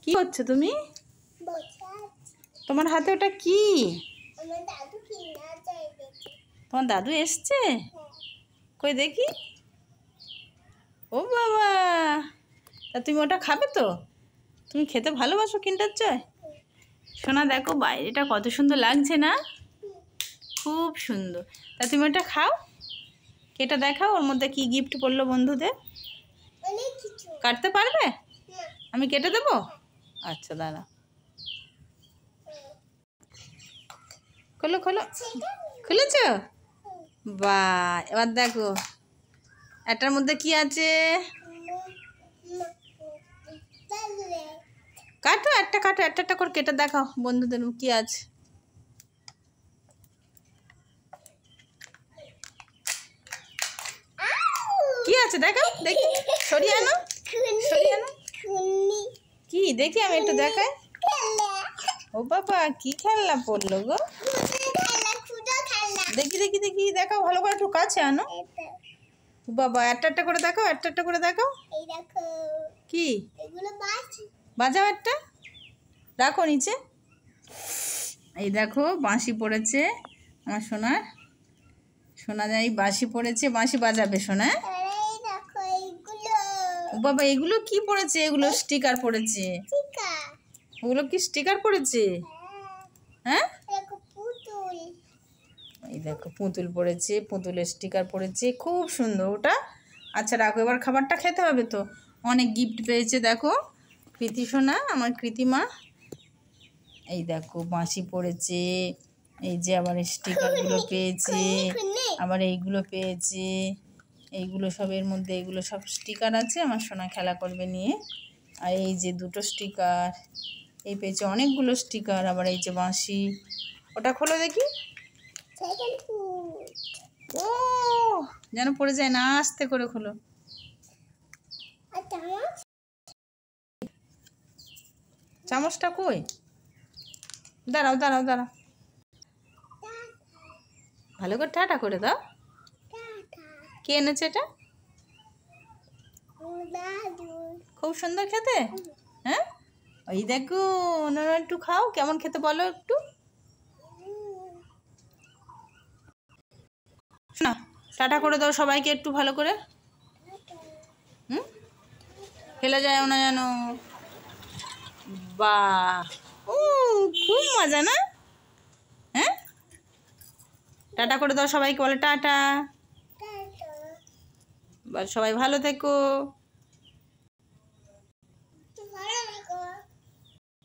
কি করছো তুমি? তোমার হাতে ওটা কি? তোমার দাদু এসছে? কই দেখি। ও বাবা, তা তুমি ওটা খাবে তো? তুমি খেতে ভালোবাসো কিন্ডার জয়? সোনা দেখো বাইরেটা কত সুন্দর লাগছে না? খুব সুন্দর। তা তুমি ওটা খাও, কেটে দেখাও ওর মধ্যে কি গিফট করলো বন্ধুদের। কাটতে পারবে? আমি কেটে দেবো? আচ্ছা দাঁড়া। খোলো খোলো, খুলেছ? বাহ, এবার দেখো এটার মধ্যে কি আছে। কাটো একটা, কাটো একটা একটা করে কেটে দেখাও বন্ধুদের কি আছে। কি আছে দেখাও দেখি, সরিয়ে আনো, সরিয়ে আনো। কি দেখি আমি একটু দেখাই। ও বাবা, কি খেলনা পড়লো গো? দেখি দেখি দেখি দেখাও ভালো করে, একটু কাছে আনো। বাবা, একটা একটা করে দেখাও, একটা একটা করে দেখাও। কি বাজাও একটা, রাখো নিচে। এই দেখো বাঁশি পড়েছে আমার সোনার, সোনা যাই বাঁশি পড়েছে, বাঁশি বাজাবে সোনা। বাবা এগুলো কি পড়েছে? এগুলো স্টিকার পড়েছে। ওগুলো কি স্টিকার পড়েছে? হ্যাঁ, এই দেখো পুতুল পড়েছে, পুতুলের স্টিকার পড়েছে, খুব সুন্দর ওটা। আচ্ছা রাখো, এবার খাবারটা খেতে হবে তো। অনেক গিফট পেয়েছে দেখো কৃতি সোনা, আমার কৃতিমা। এই দেখো বাঁশি পড়েছে, এই যে আবার স্টিকারগুলো পেয়েছে, আবার এইগুলো পেয়েছে, এইগুলো সব এর মধ্যে, এগুলো সব স্টিকার আছে, আমার সোনা খেলা করবে নিয়ে। আর এই যে দুটো স্টিকার এই পেয়েছে, অনেকগুলো স্টিকার, আবার এই যে বাঁশি। ওটা খোলো দেখি। ও যেন পড়ে যায় না, আস্তে করে খোলো। চামচটা কই? দাঁড়াও দাঁড়াও দাঁড়াও, ভালো করে টাটা করে দাও। কে এনেছে এটা? খুব সুন্দর খেতে। হ্যাঁ, ওই দেখো ওনারা, একটু খাও কেমন খেতে বলো একটু। না, টাটা করে দাও সবাইকে একটু ভালো করে। ফেলে যায় না যেন। বাহ, ও খুব মজা না? হ্যাঁ, টাটা করে দাও সবাইকে, বলে টাটা। সবাই ভালো থেকো।